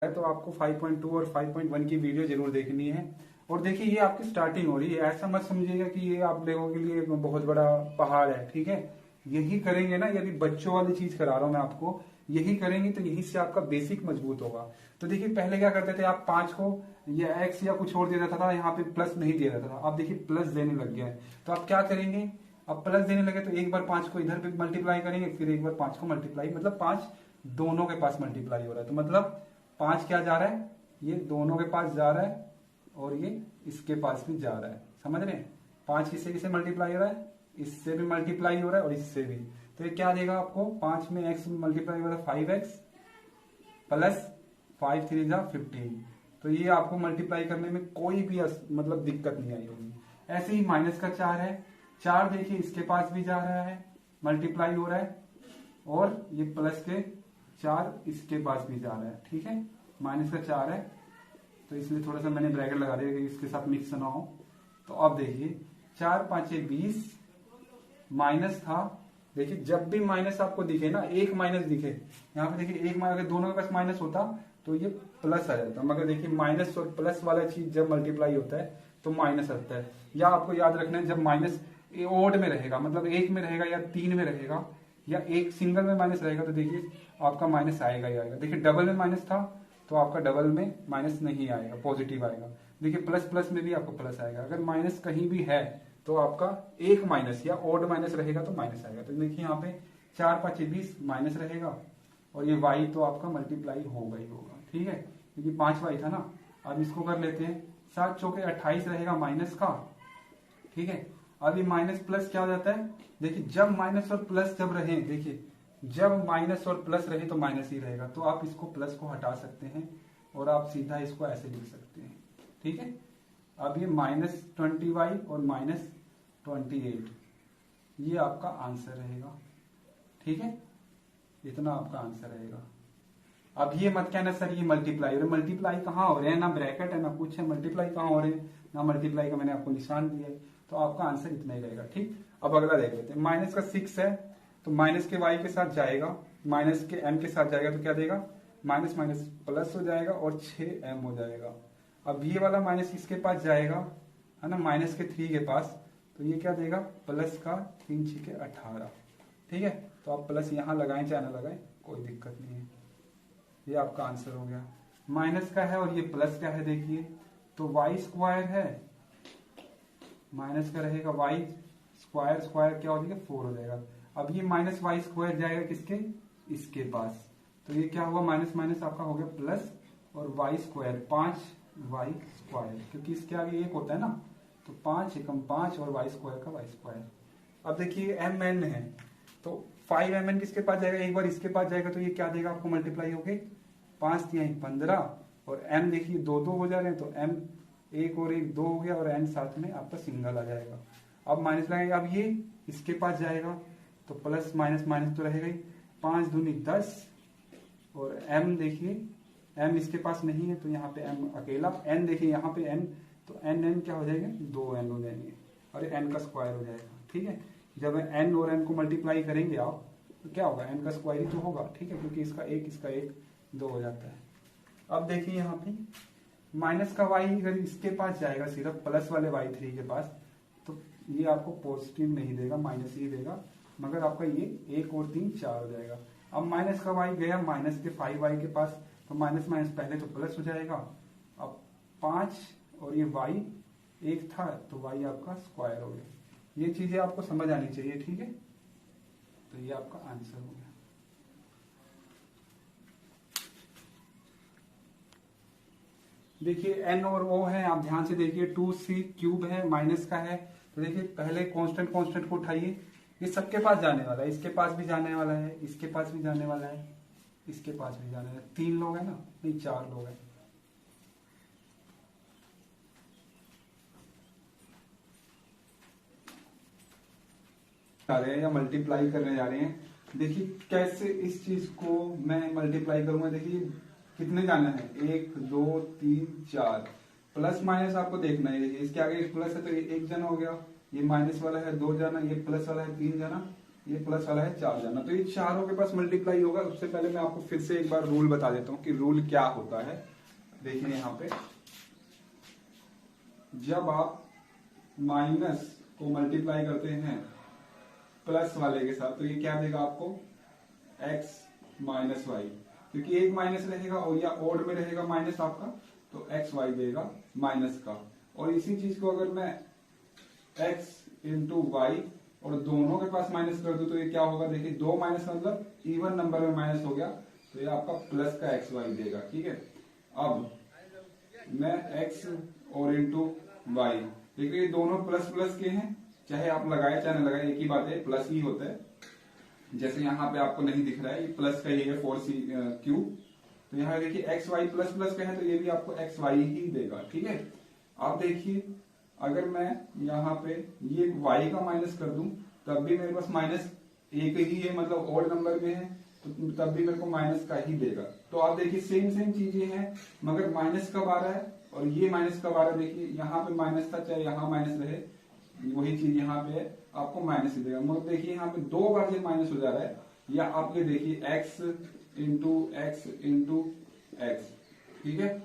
है तो आपको 5.2 और 5.1 की वीडियो जरूर देखनी है। और देखिए ये आपकी स्टार्टिंग हो रही है, ऐसा मत समझिएगा कि ये आप लोगों के लिए बहुत बड़ा पहाड़ है। ठीक है, यही करेंगे ना, यदि बच्चों वाली चीज करा रहा हूं मैं आपको, यही करेंगे तो यही से आपका बेसिक मजबूत होगा। तो देखिए पहले क्या करते थे आप 5 को या एक्स या कुछ और दे देता था, यहाँ पे प्लस नहीं दे देता था। आप देखिए प्लस देने लग गया है, तो आप क्या करेंगे, अब प्लस देने लगे तो एक बार 5 को इधर पे मल्टीप्लाई करेंगे, फिर एक बार 5 को मल्टीप्लाई, मतलब 5 दोनों के पास मल्टीप्लाई हो रहा है। तो मतलब 5 क्या जा रहा है, ये दोनों के पास जा रहा है और ये इसके पास भी जा रहा है। समझ रहे हैं, 5 किससे किससे मल्टीप्लाई हो रहा है, इससे भी मल्टीप्लाई हो रहा है और इससे भी। तो ये क्या देगा आपको, 5 में x मल्टीप्लाई हो रहा है 5x प्लस 5 3 जा 15। तो ये आपको मल्टीप्लाई करने में कोई भी मतलब दिक्कत नहीं आई होगी। ऐसे ही माइनस का 4 है, 4 देखिए इसके पास भी जा रहा है, मल्टीप्लाई हो रहा है, और ये प्लस के 4 इसके पास भी जा रहा है। ठीक है, माइनस का 4 है तो इसलिए थोड़ा सा मैंने ब्रैकेट लगा दिया कि इसके साथ मिक्स ना हो। तो अब देखिए 4 5 20 माइनस था। देखिए जब भी माइनस आपको दिखे ना, एक माइनस दिखे, यहाँ पे देखिए एक माइनस, अगर दोनों के पास माइनस होता तो ये प्लस आ जाता, मगर देखिए माइनस और प्लस वाला चीज जब मल्टीप्लाई होता है तो माइनस आता है। या आपको याद रखना है, जब माइनस ओड में रहेगा, मतलब एक में रहेगा या 3 में रहेगा या एक सिंगल में माइनस रहेगा, तो देखिए आपका माइनस आएगा ही आएगा। देखिए डबल में माइनस था तो आपका डबल में माइनस नहीं आएगा, पॉजिटिव आएगा। देखिए प्लस प्लस में भी आपको प्लस आएगा। अगर माइनस कहीं भी है तो आपका एक माइनस या ओड माइनस रहेगा तो माइनस आएगा। तो देखिए यहाँ पे 4 5 20 माइनस रहेगा और ये y तो आपका मल्टीप्लाई होगा ही होगा। ठीक है, क्योंकि 5y था ना। अब इसको कर लेते हैं, 7 चौके 28 रहेगा माइनस का। ठीक है, अब ये माइनस प्लस क्या हो जाता है, देखिए जब माइनस और प्लस जब रहे, देखिए जब माइनस और प्लस रहे तो माइनस ही रहेगा। तो आप इसको प्लस को हटा सकते हैं और आप सीधा इसको ऐसे लिख सकते हैं। ठीक है, अब ये -20y और -28, ये आपका आंसर रहेगा। ठीक है, इतना आपका आंसर रहेगा। अब ये मत कहना सर ये मल्टीप्लाई हो रहे, मल्टीप्लाई कहाँ हो रहे हैं, ना ब्रैकेट है ना कुछ है, मल्टीप्लाई कहाँ हो रहे हैं, ना मल्टीप्लाई का मैंने आपको निशान दिया है। तो आपका आंसर इतना ही रहेगा। ठीक, अब अगला देख लेते हैं। माइनस का 6 है तो माइनस के y के साथ जाएगा, माइनस के m के साथ जाएगा, तो क्या देगा, माइनस माइनस प्लस हो जाएगा और 6m हो जाएगा। अब ये वाला माइनस इसके पास जाएगा, है ना, माइनस के 3 के पास, तो ये क्या देगा, प्लस का 3 6 18। ठीक है, तो आप प्लस यहाँ लगाएं चाहे ना लगाएं कोई दिक्कत नहीं है। ये आपका आंसर हो गया। माइनस का है और ये प्लस का है, देखिए तो y स्क्वायर है, माइनस का रहेगा y स्क्वायर, स्क्वायर क्या हो जाएगा 4 हो जाएगा। अब ये माइनस वाई स्क्वायर जाएगा किसके, इसके पास, तो ये क्या हुआ, माइनस माइनस आपका हो गया प्लस, और वाई स्क्वायर 5y स्क्वायर, क्योंकि इसके आगे एक होता है ना, तो 5 एकम 5 और वाई स्क्वायर का वाई स्क्वायर। अब देखिए एम एन है तो 5mn किसके पास जाएगा, एक बार इसके पास जाएगा, तो ये क्या देगा आपको, मल्टीप्लाई हो गए 5 3 15, और m देखिए 2 2 हो जा रहे हैं, तो m 1 और 1 2 हो गया, और n साथ में आपका सिंगल आ जाएगा। अब माइनस लगाएंगे, अब ये इसके पास जाएगा तो प्लस माइनस माइनस तो रहेगा ही, 5 दूनी 10, और m देखिए m इसके पास नहीं है तो यहाँ पे m अकेला, n देखिए यहाँ पे n, तो n क्या हो जाएगा, 2n हो जाएंगे, और n का स्क्वायर हो जाएगा। ठीक है, जब n और n को मल्टीप्लाई करेंगे आप तो क्या होगा, n का स्क्वायर ही तो होगा। ठीक है, क्योंकि इसका एक 2 हो जाता है। अब देखिए यहाँ पे माइनस का y अगर इसके पास जाएगा सिर्फ प्लस वाले y3 के पास, तो ये आपको पॉजिटिव नहीं देगा, माइनस ही देगा, मगर आपका ये 1 और 3 4 हो जाएगा। अब माइनस का y गया माइनस के 5y के पास, तो माइनस माइनस पहले तो प्लस हो जाएगा। अब 5 और ये y 1 था तो y आपका स्क्वायर हो गया। ये चीजें आपको समझ आनी चाहिए। ठीक है, तो ये आपका आंसर हो गया। देखिए n और o है, आप ध्यान से देखिए, 2c क्यूब है, माइनस का है, तो देखिए पहले कांस्टेंट कांस्टेंट को उठाइए, ये सबके पास जाने वाला है, इसके पास भी जाने वाला है, इसके पास भी जाने वाला है, इसके पास भी जाने वाला है। 3 लोग हैं ना, नहीं 4 लोग हैं। जा रहे हैं या मल्टीप्लाई करने जा रहे हैं, देखिए कैसे इस चीज को मैं मल्टीप्लाई करूंगा। देखिए कितने जाना है, 1 2 3 4, प्लस माइनस आपको देखना है। इसके आगे एक प्लस है तो ये 1 जना हो गया, ये माइनस वाला है 2 जाना, ये प्लस वाला है 3 जाना, ये प्लस वाला है 4 जाना, तो ये चारों के पास मल्टीप्लाई होगा। उससे पहले मैं आपको फिर से एक बार रूल बता देता हूँ कि रूल क्या होता है। देखिए यहाँ पे जब आप माइनस को मल्टीप्लाई करते हैं प्लस वाले के साथ, तो ये क्या देगा आपको, x माइनस वाई, क्योंकि एक माइनस रहेगा और या ओड में रहेगा माइनस आपका, तो एक्स वाई देगा माइनस का। और इसी चीज को अगर मैं x इंटू वाई और दोनों के पास माइनस कर दूं तो ये क्या होगा, देखिए 2 माइनस मतलब इवन नंबर में माइनस हो गया, तो ये आपका प्लस का एक्स वाई देगा। ठीक है, अब मैं x और इंटू वाई, देखिए ये दोनों प्लस प्लस के हैं, चाहे आप लगाए चाहे न लगाए एक ही बात है, प्लस ही होता है। जैसे यहाँ पे आपको नहीं दिख रहा है, ये प्लस का ही है 4c क्यूब, तो यहाँ देखिए एक्स वाई प्लस प्लस का है, तो ये भी आपको एक्स वाई ही देगा। ठीक है, आप देखिए अगर मैं यहाँ पे ये y का माइनस कर दूं तब भी मेरे पास माइनस एक ही है, मतलब ऑड नंबर में है, तो तब भी मेरे को माइनस का ही देगा। तो आप देखिए सेम सेम चीजें हैं, मगर माइनस कब आ रहा है और ये माइनस कब आ रहा है। देखिए यहाँ पे माइनस था, चाहे यहाँ माइनस रहे, वही चीज यहाँ पे है, आपको माइनस ही देगा। मगर देखिए यहाँ पे 2 बार ये माइनस हो जा रहा है, या आप ये देखिए x into x into x. ठीक है,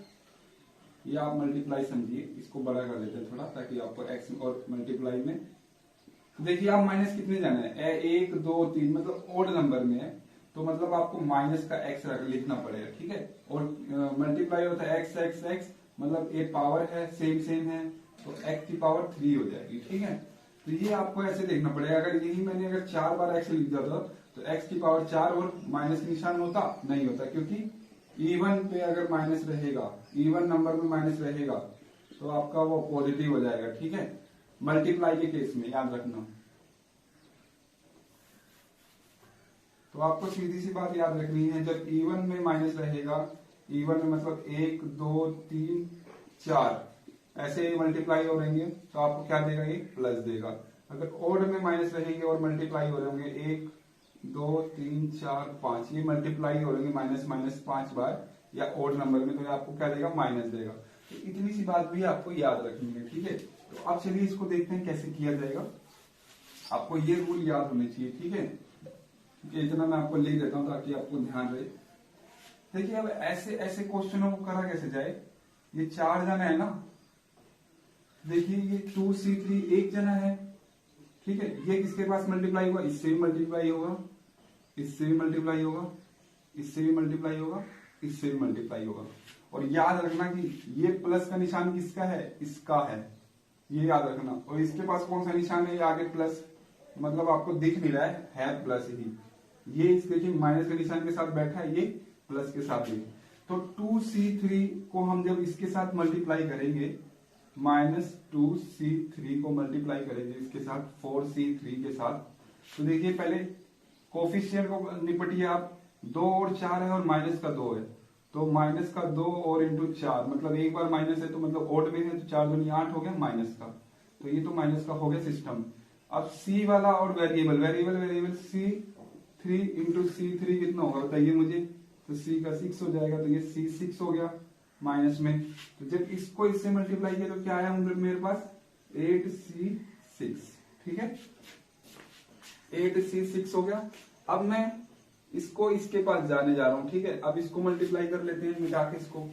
ये आप मल्टीप्लाई समझिए, इसको बड़ा कर देते हैं थोड़ा ताकि आपको x और मल्टीप्लाई में देखिए आप माइनस कितने जाना है, 1 2 3, मतलब ओड नंबर में है, तो मतलब आपको माइनस का x लिखना पड़ेगा। ठीक है, और मल्टीप्लाई होता है x x x, मतलब ये पावर है सेम सेम है, तो x की पावर 3 हो जाएगी। ठीक है, तो ये आपको ऐसे देखना पड़ेगा। अगर यही मैंने अगर 4 बार x लिख दिया था तो x की पावर 4 और माइनस निशान होता नहीं होता, क्योंकि इवन पे अगर माइनस रहेगा, इवन नंबर में माइनस रहेगा तो आपका वो पॉजिटिव हो जाएगा। ठीक है, मल्टीप्लाई के केस में याद रखना। तो आपको सीधी सी बात याद रखनी है, जब इवन में माइनस रहेगा, इवन में मतलब 1 2 3 4 ऐसे मल्टीप्लाई हो रहेंगे, तो आपको क्या देगा, ये प्लस देगा। अगर ओड में माइनस रहेंगे और मल्टीप्लाई हो रहे होंगे 1 2 3 4 5, ये मल्टीप्लाई हो रहेंगे माइनस माइनस 5 बार या ओड नंबर में, तो आपको क्या देगा, माइनस देगा। तो इतनी सी बात भी आपको याद रखनी है। ठीक है, तो अब चलिए इसको देखते हैं कैसे किया जाएगा। आपको ये रूल याद होने चाहिए। ठीक है, क्योंकि इतना मैं आपको लिख देता हूं ताकि आपको ध्यान रहे। देखिए अब ऐसे ऐसे क्वेश्चनों को करा कैसे जाए, ये 4 जना है ना, देखिए ये 2c3 1 जना है। ठीक है, ये किसके पास मल्टीप्लाई होगा, इससे भी मल्टीप्लाई होगा, इससे भी मल्टीप्लाई होगा, इससे भी मल्टीप्लाई होगा, इससे भी मल्टीप्लाई होगा। और याद रखना कि ये प्लस का निशान किसका है, इसका है, ये याद रखना। और इसके पास कौन सा निशान है, ये आगे प्लस, मतलब आपको दिख नहीं रहा है प्लस ही। ये इस देखिए माइनस के निशान के साथ बैठा है, ये प्लस के साथ ही। तो 2c3 को हम जब इसके साथ मल्टीप्लाई करेंगे, -2c3 को मल्टीप्लाई करेंगे इसके साथ 4c3 के साथ, तो देखिए पहले कोफिशिएंट को निपटिए आप, 2 और 4 है और माइनस का 2 है, तो माइनस का 2 और इंटू 4, मतलब एक बार माइनस है तो मतलब ओड में है, तो 4 दूनी 8 हो गया माइनस का, तो ये तो माइनस का हो गया सिस्टम। अब c वाला और variable variable variable c3 into c3 कितना होगा बताइए मुझे, तो c का 6 हो जाएगा, तो ये c6 हो गया माइनस में। तो जब इसको इससे मल्टीप्लाई किया तो क्या आया मेरे पास, 8c6। ठीक है, 8c6 हो गया। अब मैं इसको इसके पास जाने जा रहा हूं। ठीक है, अब इसको मल्टीप्लाई कर लेते हैं मिटा के इसको,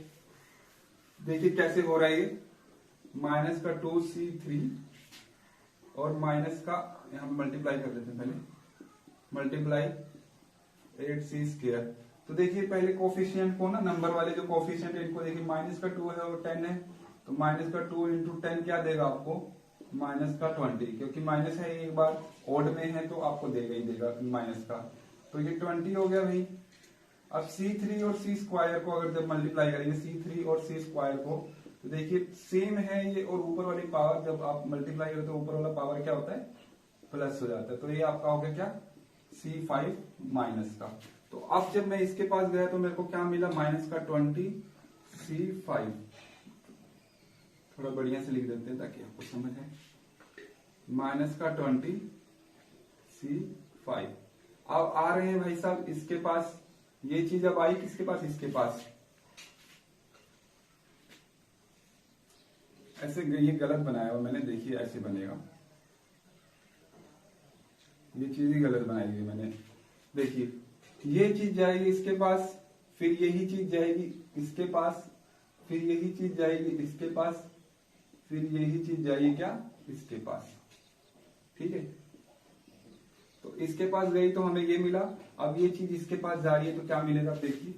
देखिए कैसे हो रहा है ये, माइनस का 2c3 और माइनस का यहां पे मल्टीप्लाई कर देते हैं पहले, मल्टीप्लाई 8c²। तो देखिए पहले कोफिशिएंट को ना, नंबर वाले जो कोफिशिएंट है इनको देखिए, माइनस का 2 है और 10 है, तो माइनस का 2 इंटू 10 क्या देगा आपको, माइनस का 20, क्योंकि माइनस है एक बार ओड में है तो आपको देगा ही देगा माइनस का, तो ये 20 हो गया भाई। अब c3 और c² को अगर जब मल्टीप्लाई करेंगे c3 और c² को, तो देखिए सेम है ये, और ऊपर वाली पावर जब आप मल्टीप्लाई करते हो ऊपर वाला पावर क्या होता है, प्लस हो जाता है, तो ये आपका हो गया क्या, c5 माइनस का। तो अब जब मैं इसके पास गया तो मेरे को क्या मिला, माइनस का 20 c5, थोड़ा बढ़िया से लिख देते हैं ताकि आपको समझ आए, माइनस का 20 c5। अब आ रहे हैं भाई साहब इसके पास, ये चीज अब आई किसके पास, इसके पास, ऐसे ये गलत बनाया हुआ मैंने, देखिए ऐसे बनेगा, ये चीज ही गलत बनाई है मैंने। देखिए ये चीज जाएगी इसके पास, फिर यही चीज जाएगी इसके पास, फिर यही चीज जाएगी इसके पास, फिर यही चीज जाएगी क्या, इसके पास। ठीक है, तो इसके पास गई तो हमें ये मिला। अब ये चीज इसके पास जा रही है तो क्या मिलेगा, देखिए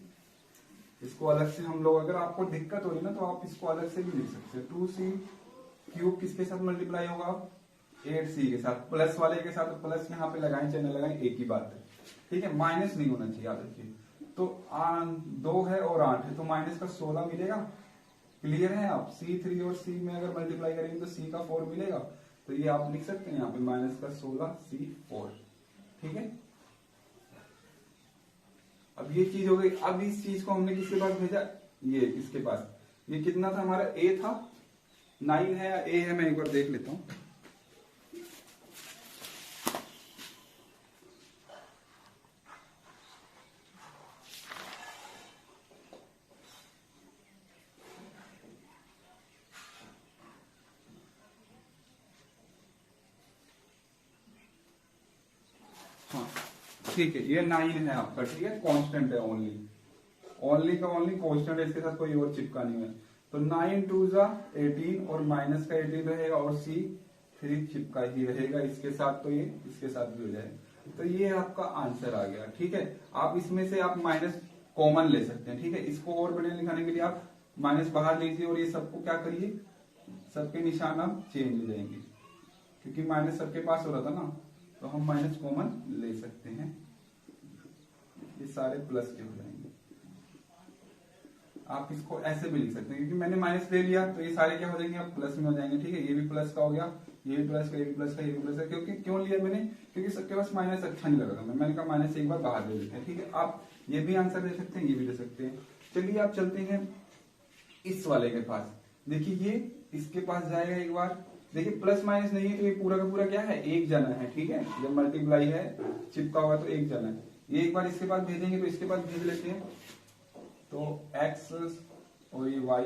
इसको अलग से हम लोग, अगर आपको दिक्कत हो रही है ना तो आप इसको अलग से भी लिख सकते हैं। 2c क्यूब किसके साथ मल्टीप्लाई होगा, 8c के साथ, प्लस वाले के साथ। प्लस यहाँ पे लगाएं चाहे न लगाएं एक ही बात है। ठीक है, माइनस नहीं होना चाहिए, याद रखिए। तो 2 है और 8 है तो माइनस का 16 मिलेगा। क्लियर है आप, C3 और C में अगर मल्टीप्लाई करेंगे तो C का 4 मिलेगा। तो ये आप लिख सकते हैं यहाँ पे माइनस का 16 C4। ठीक है, अब ये चीज हो गई। अब इस चीज को हमने किसके पास भेजा, ये इसके पास। ये कितना था हमारा, A था, 9 है या A है, मैं एक बार देख लेता हूं। हाँ ठीक है, ये 9 है आपका। ठीक है, कांस्टेंट है, ओनली का ओनली कांस्टेंट है, इसके साथ कोई और चिपका नहीं है। तो 9 2 जा 18 और माइनस का 18 रहेगा और C3 चिपका ही रहेगा इसके साथ, तो ये इसके साथ भी हो जाएगा। तो ये आपका आंसर आ गया। ठीक है, आप इसमें से आप माइनस कॉमन ले सकते हैं। ठीक है, इसको और बढ़िया लिखाने के लिए आप माइनस बाहर लीजिए और ये सबको क्या करिए, सबके निशान आप चेंज हो जाएंगे, क्योंकि माइनस सबके पास हो रहा था ना, तो हम माइनस कॉमन ले सकते हैं। ये सारे प्लस के हो जाएंगे। आप इसको ऐसे भी लिख सकते हैं, क्योंकि मैंने माइनस ले लिया तो ये सारे क्या हो जाएंगे, अब प्लस में हो जाएंगे। ठीक है, ये भी प्लस का हो गया, ये भी प्लस का, ये भी प्लस का, ये भी प्लस का। क्योंकि क्यों लिया मैंने, क्योंकि सबके पास माइनस अच्छा नहीं लग रहा था, मैंने कहा माइनस एक बार बाहर ले लेते हैं। ठीक है, आप ये भी आंसर दे सकते हैं, ये भी दे सकते हैं। चलिए आप चलते हैं इस वाले के पास। देखिए ये इसके पास जाएगा एक बार। देखिए प्लस माइनस नहीं है तो ये पूरा का पूरा क्या है, एक जना है। ठीक है, जब मल्टीप्लाई है चिपका हुआ तो एक जना है। ये एक बार इसके पास भेजेंगे तो इसके पास भेज लेते हैं। तो x और ये y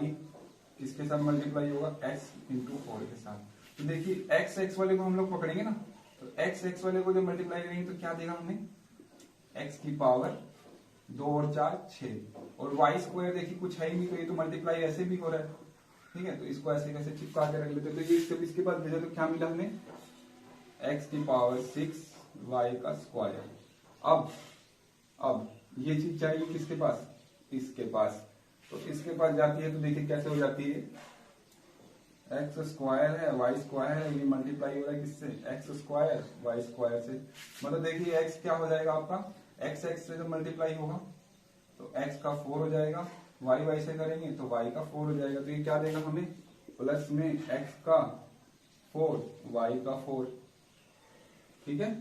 किसके साथ मल्टीप्लाई होगा, x इंटू 4 के साथ। तो देखिए x वाले को हम लोग पकड़ेंगे ना, तो x वाले को जब मल्टीप्लाई करेंगे तो क्या देगा हमें, x की पावर 2 और 4 6, और y स्क्वायर देखिए कुछ है ही नहीं, तो ये तो मल्टीप्लाई ऐसे भी हो रहा है। ठीक है, तो इसको ऐसे कैसे चिपका के रख लेते हैं। तो ये इसके बाद भेजा तो क्या मिला हमें, x की पावर 6 y का स्क्वायर। अब ये चीज चाहिए किसके पास, इसके पास। तो इसके पास जाती है तो देखिए कैसे हो जाती है, एक्स स्क्वायर है वाई स्क्वायर है, ये मल्टीप्लाई हो रहा है किससे, एक्स स्क्वायर वाई स्क्वायर से। मतलब देखिए एक्स क्या हो जाएगा आपका, एक्स एक्स से जब मल्टीप्लाई होगा तो एक्स का 4 हो जाएगा, वाई वाई से करेंगे तो वाई का 4 हो जाएगा। तो ये क्या देगा हमें, प्लस में एक्स का 4 वाई का 4। ठीक है,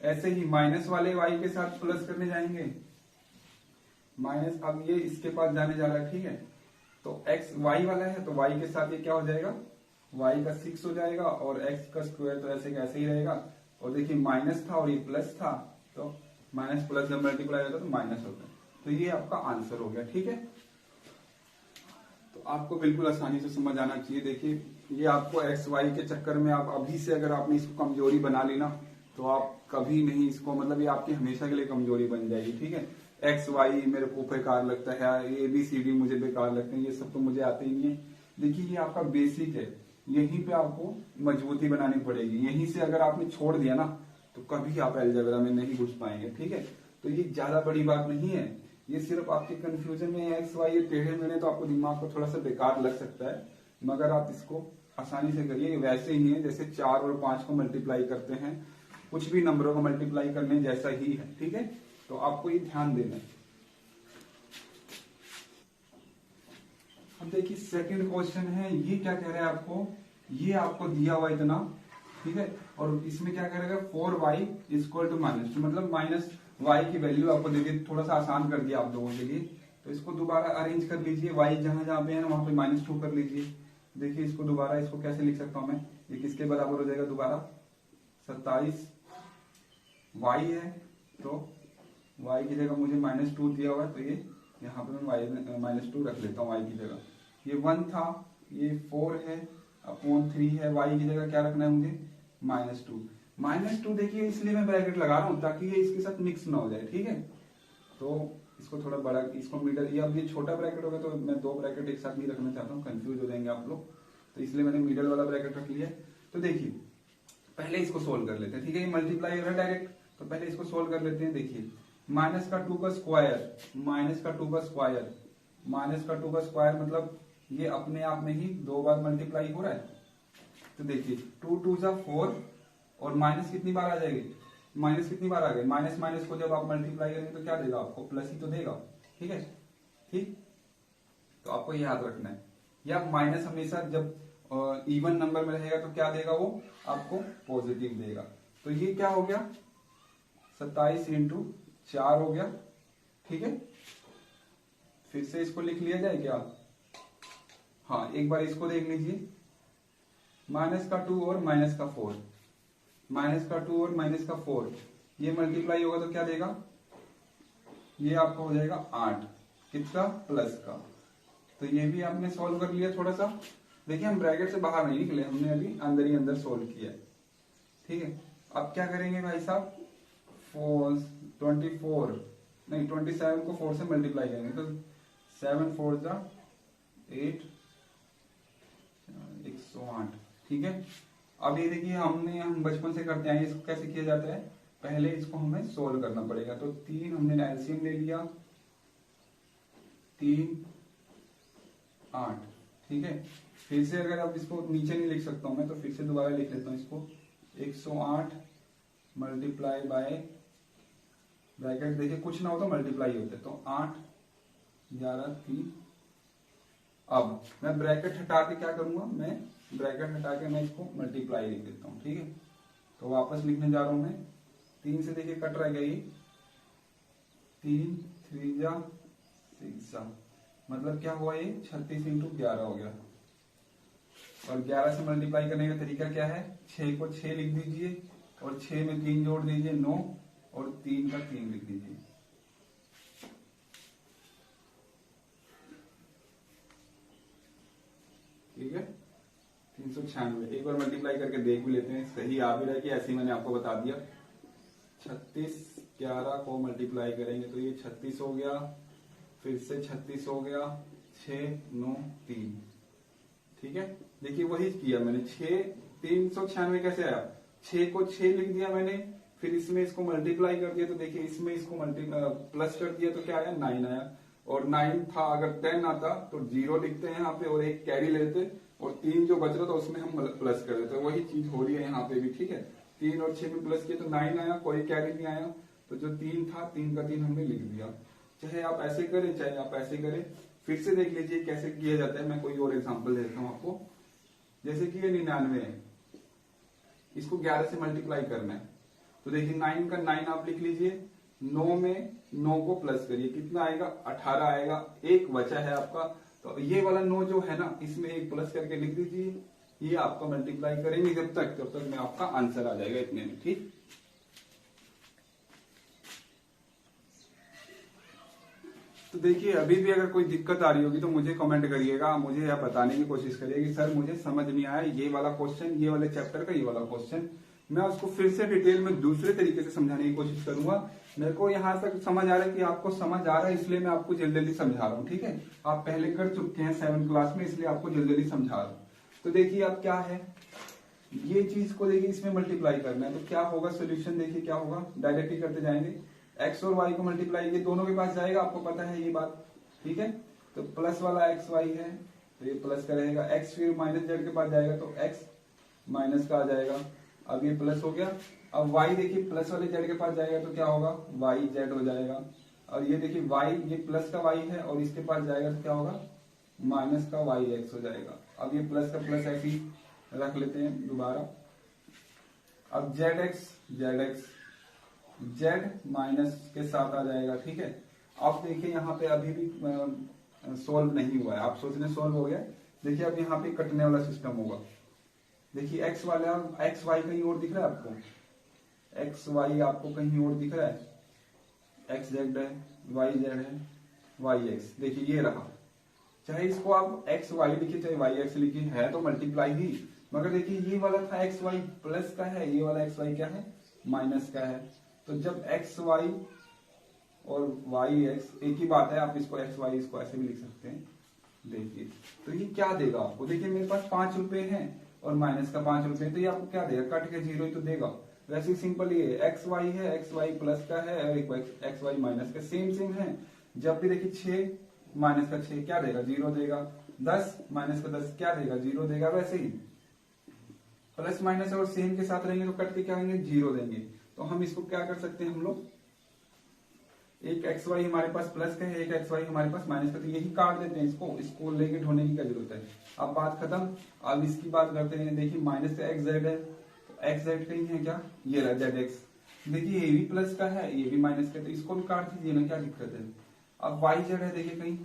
ऐसे ही माइनस वाले वाई के साथ प्लस करने जाएंगे, माइनस, अब ये इसके पास जाने जा रहा है। ठीक है, तो एक्स वाई वाला है तो वाई के साथ ये क्या हो जाएगा, वाई का 6 हो जाएगा, और एक्स का स्क्वायर तो ऐसे कैसे ही रहेगा। और देखिए माइनस था और ये प्लस था, तो माइनस प्लस जब मल्टीप्लाई होता है तो माइनस होता है। तो ये आपका आंसर हो गया। ठीक है, तो आपको बिल्कुल आसानी से समझ आना चाहिए। देखिए ये आपको एक्स वाई के चक्कर में आप अभी से अगर आपने इसको कमजोरी बना ली ना, तो आप कभी नहीं इसको, मतलब ये आपकी हमेशा के लिए कमजोरी बन जाएगी। ठीक है, एक्स वाई मेरे को बेकार लगता है, ए बी सी डी मुझे बेकार लगते हैं, ये सब तो मुझे आते ही नहीं है। देखिए ये आपका बेसिक है, यहीं पे आपको मजबूती बनानी पड़ेगी। यहीं से अगर आपने छोड़ दिया ना तो कभी आप अलजेब्रा में नहीं घुस पाएंगे। ठीक है, तो ये ज्यादा बड़ी बात नहीं है, ये सिर्फ आपके कंफ्यूजन में एक्स वाई ये टेढ़े मेढ़े तो आपको दिमाग को थोड़ा सा बेकार लग सकता है, मगर आप इसको आसानी से करिए। वैसे ही है जैसे 4 और 5 को मल्टीप्लाई करते हैं, कुछ भी नंबरों को मल्टीप्लाई करने जैसा ही है। ठीक है, तो आपको ये ध्यान देना है। अब देखिए सेकंड क्वेश्चन है, ये क्या कह रहा है आपको, ये आपको दिया हुआ इतना। ठीक है, और इसमें क्या करेगा 4y इक्वल टू -2, मतलब माइनस y की वैल्यू आपको दे दी। थोड़ा सा आसान कर दिया आप लोगों के लिए, तो इसको दोबारा अरेंज कर लीजिए, y जहां जहां पे है ना वहां पे -2 कर लीजिए। देखिए इसको दोबारा, इसको कैसे लिख सकता हूं मैं, ये किसके बराबर हो जाएगा दोबारा, 27 y है, तो y की जगह मुझे -2 दिया हुआ है, तो ये यहाँ पे मैं -2 रख लेता हूँ y की जगह। ये 1 था, ये 4 है, अपॉन 3 है, y की जगह क्या रखना है मुझे, -2। -2 देखिए इसलिए मैं ब्रैकेट लगा रहा हूँ ताकि ये इसके साथ मिक्स ना हो जाए, ठीक है। तो इसको थोड़ा बड़ा, इसको मिडल, ये अब ये छोटा ब्रैकेट होगा तो मैं 2 ब्रैकेट एक साथ नहीं रखना चाहता हूँ, कंफ्यूज हो जाएंगे आप लोग, तो इसलिए मैंने मिडल वाला ब्रैकेट रख लिया। तो देखिए पहले इसको सोल्व कर लेते हैं, ठीक है। ये मल्टीप्लाई हो रहा है डायरेक्ट, तो पहले इसको सोल्व कर लेते हैं। देखिए -2 का स्क्वायर, -2 का स्क्वायर, -2 का स्क्वायर मतलब ये अपने आप में ही 2 बार मल्टीप्लाई हो रहा है। तो देखिए 2 2 जा 4 और माइनस कितनी बार आ जाएगी, माइनस कितनी बार आ गई, माइनस माइनस को जब आप मल्टीप्लाई करेंगे तो क्या देगा आपको, प्लस ही तो देगा, ठीक है। ठीक, तो आपको याद रखना है, या माइनस हमेशा जब इवन नंबर में रहेगा तो क्या देगा, वो आपको पॉजिटिव देगा। तो ये क्या हो गया, 27 × 4 हो गया, ठीक है। फिर से इसको लिख लिया जाए क्या, हाँ एक बार इसको देख लीजिए, -2 और -4, -2 और -4, ये मल्टीप्लाई होगा तो क्या देगा, ये आपको हो जाएगा 8, किसका, प्लस का। तो ये भी आपने सॉल्व कर लिया थोड़ा सा। देखिए हम ब्रैकेट से बाहर नहीं निकले, हमने अभी अंदर ही अंदर सोल्व किया, ठीक है। अब क्या करेंगे भाई साहब, 27 को 4 से मल्टीप्लाई करेंगे तो 7 4 जा 8, 108, ठीक है। अब ये देखिए हम बचपन से करते हैं, इसको कैसे किया जाता है, पहले इसको हमें सोल्व करना पड़ेगा। तो 3 हमने एलसीएम ले लिया, 3 8, ठीक है। फिर से अगर आप इसको नीचे नहीं लिख सकता हूं मैं, तो फिर से दोबारा लिख लेता हूं इसको, 108 मल्टीप्लाई बाय ब्रैकेट, देखिए कुछ ना हो तो मल्टीप्लाई होते, तो 8 11 3। अब मैं ब्रैकेट हटा के क्या करूंगा, मैं ब्रैकेट हटा के मैं इसको मल्टीप्लाई लिख देता हूं, ठीक है। तो वापस लिखने जा रहा हूं मैं, 3 से देखिए कट रह गया ये, 3 3 जा 6 जा, मतलब क्या हुआ, ये 36 × 11 हो गया। और 11 से मल्टीप्लाई करने का तरीका क्या है, 6 को 6 लिख दीजिए और 6 में 3 जोड़ दीजिए 9, और 3 का 3 लिख दीजिए, ठीक है। 396, एक बार मल्टीप्लाई करके देख भी लेते हैं, सही आ भी रहा है कि ऐसे ही मैंने आपको बता दिया। 36 11 को मल्टीप्लाई करेंगे तो ये 36 हो गया, फिर से 36 हो गया, 6 9 3, ठीक है। देखिए वही किया मैंने, 396 कैसे आया, 6 को 6 लिख दिया मैंने, फिर इसमें इसको मल्टीप्लाई कर दिया, तो देखिए इसमें इसको प्लस कर दिया तो क्या आया, 9 आया। और 9 था, अगर 10 आता तो 0 लिखते हैं यहाँ पे और एक कैरी लेते, और 3 जो बच रहा था उसमें हम प्लस कर देते, वही चीज हो रही है यहाँ पे भी, ठीक है। 3 और 6 में प्लस किया तो 9 आया, कोई कैरी नहीं आया, तो जो 3 था 3 का 3 हमने लिख दिया। चाहे आप ऐसे करें चाहे आप ऐसे करें, फिर से देख लीजिए कैसे किया जाता है। मैं कोई और एग्जांपल देता हूँ आपको, जैसे कि ये 99 है, इसको 11 से मल्टीप्लाई करना है, तो देखिए 9 का 9 आप लिख लीजिए, 9 में 9 को प्लस करिए, कितना आएगा, 18 आएगा, एक बचा है आपका, तो ये वाला 9 जो है ना, इसमें एक प्लस करके लिख दीजिए, ये आपका मल्टीप्लाई करेंगे जब तक में आपका आंसर आ जाएगा इतने में, ठीक। तो देखिए अभी भी अगर कोई दिक्कत आ रही होगी तो मुझे कमेंट करिएगा, मुझे यह बताने की कोशिश करिए कि सर मुझे समझ नहीं आया ये वाला क्वेश्चन, ये वाले चैप्टर का ये वाला क्वेश्चन, मैं उसको फिर से डिटेल में दूसरे तरीके से समझाने की कोशिश करूंगा। मेरे को यहाँ तक समझ आ रहा है कि आपको समझ आ रहा है, इसलिए मैं आपको जल्दी जल्दी समझा रहा हूँ, ठीक है। आप पहले कर चुके हैं 7th क्लास में, इसलिए आपको जल्दी जल्दी समझा रहा हूँ। तो देखिए अब क्या है, ये चीज को देखिए इसमें मल्टीप्लाई करना है, तो क्या होगा सोल्यूशन, देखिए क्या होगा, डायरेक्ट ही करते जाएंगे, एक्स और वाई को मल्टीप्लाई, ये दोनों के पास जाएगा, आपको पता है ये बात, ठीक है। तो प्लस वाला एक्स वाई है तो ये प्लस का रहेगा, एक्स फिर माइनस जेड के पास जाएगा तो एक्स माइनस का आ जाएगा, अब ये प्लस हो गया। अब वाई देखिए प्लस वाले जेड के पास जाएगा तो क्या होगा, वाई जेड हो जाएगा। और ये देखिए वाई, ये प्लस का वाई है और इसके पास जाएगा तो क्या होगा, माइनस का वाई एक्स हो जाएगा। अब ये प्लस का प्लस ऐसे ही रख लेते हैं दोबारा। अब जेड एक्स जेड माइनस के साथ आ जाएगा, ठीक है। अब देखिए यहाँ पे अभी भी सोल्व नहीं हुआ है, आप सोच रहे सोल्व हो गया, देखिए अब यहाँ पे कटने वाला सिस्टम होगा। देखिए एक्स वाला, एक्स वाई कहीं और दिख रहा है आपको, एक्स वाई आपको कहीं और दिख रहा है, एक्स जेड है, वाई जेड है, वाई एक्स, देखिए ये रहा। चाहे इसको आप एक्स वाई लिखिए चाहे वाई एक्स लिखिए, है तो मल्टीप्लाई ही, मगर देखिए ये वाला था एक्स वाई प्लस का है, ये वाला एक्स वाई क्या है, माइनस का है। तो जब एक्स वाई और वाई एक्स एक ही बात है, आप इसको एक्स वाई इसको ऐसे भी लिख सकते हैं। देखिए तो ये क्या देगा आपको, देखिए मेरे पास 5 रुपए हैं और माइनस का 5 रुपए, तो ये आपको क्या देगा, कट के 0 ही तो देगा। वैसे ही सिंपल ये एक्स वाई है, एक्स वाई प्लस का है और एक्स वाई माइनस का, सेम सेम है। जब भी देखिए 6 माइनस का 6 क्या देगा, 0 देगा। 10 माइनस का 10 क्या देगा, 0 देगा। वैसे ही प्लस माइनस और सेम के साथ रहेंगे तो कट के क्या देंगे, 0 देंगे। तो हम इसको क्या कर सकते हैं हम लोग, एक एक्स वाई हमारे पास प्लस का है, एक एक्स वाई हमारे पास माइनस का, तो यही काट देते हैं इसको लेके ढूंढने की क्या जरूरत है। अब बात खत्म। अब इसकी बात करते हैं। देखिए माइनस का एक्स जेड है, तो एक्स जेड कहीं है क्या, ये रहा जेड एक्स। देखिए ये भी प्लस का है, ये भी माइनस का, तो इसको भी काट दीजिए ना, क्या दिक्कत है। अब वाई जेड है, देखिए कहीं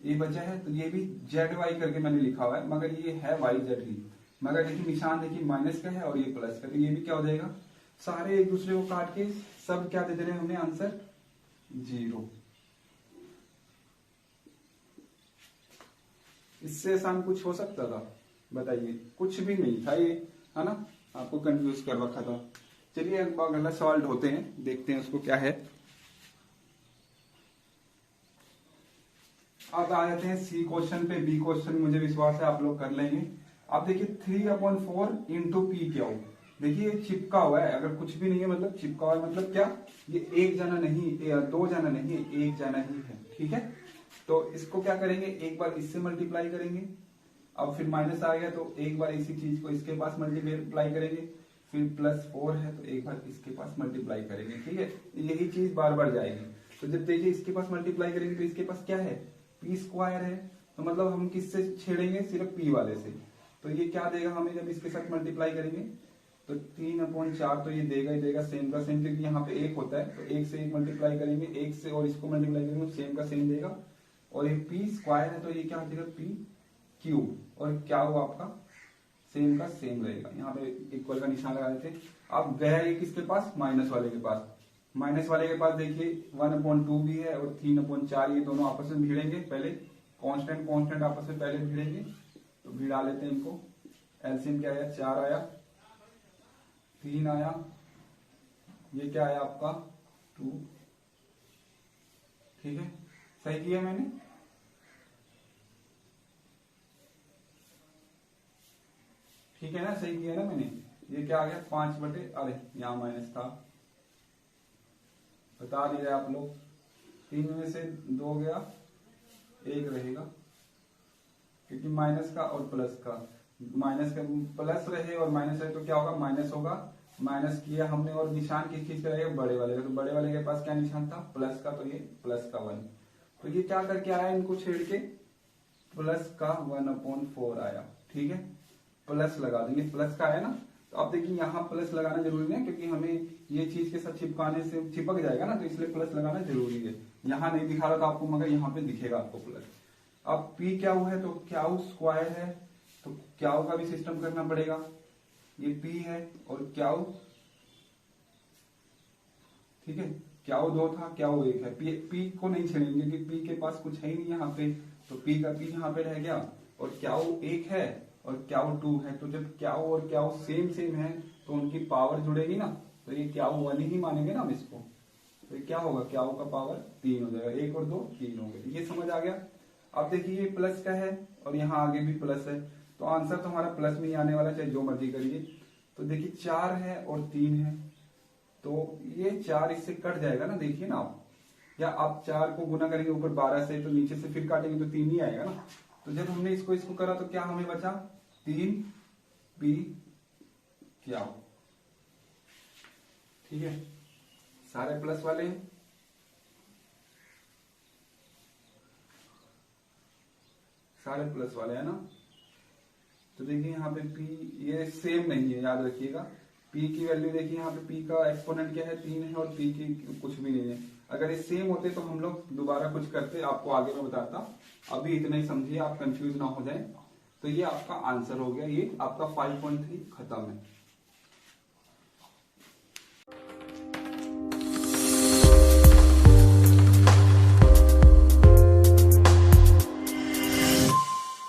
ये बचा है, तो ये भी जेड वाई करके मैंने लिखा हुआ है, मगर ये है वाई जेड ही। मगर देखिए निशान देखिए माइनस का है और ये प्लस का, तो ये भी क्या हो जाएगा, सारे एक दूसरे को काट के सब क्या दे दे रहे हैं हमें आंसर, 0। इससे आसान कुछ हो सकता था, बताइए। कुछ भी नहीं था ये, है ना, आपको कंफ्यूज कर रखा था। चलिए अगला सॉल्व होते हैं, देखते हैं उसको क्या है। अब आ जाते हैं सी क्वेश्चन पे। बी क्वेश्चन मुझे विश्वास है आप लोग कर लेंगे। अब देखिए 3/4 इंटू पी क्या हो। देखिए चिपका हुआ है, अगर कुछ भी नहीं है मतलब चिपका हुआ है, मतलब क्या, ये एक जना नहीं, 2 जना नहीं, एक जना ही है, ठीक है। तो इसको क्या करेंगे, एक बार इससे मल्टीप्लाई करेंगे। अब फिर माइनस आ गया तो एक बार इसी चीज को इसके पास मल्टीप्लाई करेंगे। फिर +4 है तो एक बार इसके पास मल्टीप्लाई करेंगे, ठीक है। यही चीज बार बार जाएगी। तो जब देखिए इसके पास मल्टीप्लाई करेंगे तो इसके पास क्या है, पी स्क्वायर है। तो मतलब हम किससे छेड़ेंगे, सिर्फ पी वाले से। तो ये क्या देगा हमें जब इसके साथ मल्टीप्लाई करेंगे, तो 3/4 तो ये देगा ही देगा, सेम का सेम, क्योंकि यहाँ पे 1 होता है। तो 1 से 1 मल्टीप्लाई करेंगे, 1 से और इसको मल्टीप्लाई करेंगे, सेम का सेम देगा। और ये पी स्क्वायर है तो ये क्या देगा, पी क्यूब। और क्या हुआ आपका, सेम का सेम रहेगा। यहाँ पे इक्वल का निशान लगा देते। अब गया ये किसके पास, माइनस वाले के पास। माइनस वाले के पास देखिए 1/2 भी है और 3/4, ये दोनों आपस में भिड़ेंगे। पहले कांस्टेंट आपस में पहले भिड़ेंगे, तो भिड़ा लेते हैं इनको। एलसीएम क्या आया, 4 आया, 3 आया, ये क्या आया आपका 2, ठीक है। सही किया मैंने, ठीक है ना, सही किया ना मैंने। ये क्या आ गया 5 अरे यहाँ माइनस था, बता दिए आप लोग। 3 में से 2 गया, 1 रहेगा, क्योंकि माइनस का और प्लस का, माइनस का प्लस रहे और माइनस रहे तो क्या होगा, माइनस होगा। माइनस किया हमने और निशान किस चीज का रहेगा, बड़े वाले का। तो बड़े वाले के पास क्या निशान था, प्लस का, तो ये प्लस का 1। तो ये क्या करके आया, इनको छेड़ के प्लस का 1/4 आया, ठीक है। प्लस लगा देंगे, प्लस का है ना। तो अब देखिए यहाँ प्लस लगाना जरूरी है, क्योंकि हमें ये चीज के साथ चिपकाने से चिपक जाएगा ना, तो इसलिए प्लस लगाना जरूरी है। यहाँ नहीं दिखा रहा था आपको, मगर यहाँ पे दिखेगा आपको प्लस। अब पी क्या है, तो क्या स्क्वायर है, तो क्या का भी सिस्टम करना पड़ेगा। ये पी है और क्या, ठीक है। क्या 2 था, क्या 1 है। पी को नहीं छेड़ेंगे क्योंकि पी के पास कुछ है ही नहीं यहाँ पे, तो पी का पी यहाँ पे रह गया। और क्या 1 है और क्या 2 है। तो जब क्या और क्या सेम सेम है तो उनकी पावर जुड़ेगी ना, तो ये क्या 1 ही मानेंगे ना हम इसको। तो ये क्या होगा, क्या का पावर 3 हो जाएगा, 1 और 2 3 हो गए। ये समझ आ गया। अब देखिए ये प्लस का है और यहाँ आगे भी प्लस है, तो आंसर तो हमारा प्लस में ही आने वाला, चाहे जो मर्जी करिए। तो देखिए 4 है और 3 है, तो ये 4 इससे कट जाएगा ना, देखिए ना आप। या आप 4 को गुना करेंगे ऊपर 12 से, तो नीचे से फिर काटेंगे तो 3 ही आएगा ना। तो जब हमने इसको करा तो क्या हमें बचा, 3 पी क्या, ठीक है। सारे प्लस वाले हैं, सारे प्लस वाले हैं ना। तो देखिए यहाँ पे पी ये सेम नहीं है, याद रखिएगा। पी की वैल्यू देखिए यहाँ पे, पी का एक्सपोनेंट क्या है 3 है और पी की कुछ भी नहीं है। अगर ये सेम होते तो हम लोग दोबारा कुछ करते, आपको आगे में बताता। अभी इतना ही समझिए, आप कंफ्यूज ना हो जाए। तो ये आपका आंसर हो गया, ये आपका 5.3 खत्म है।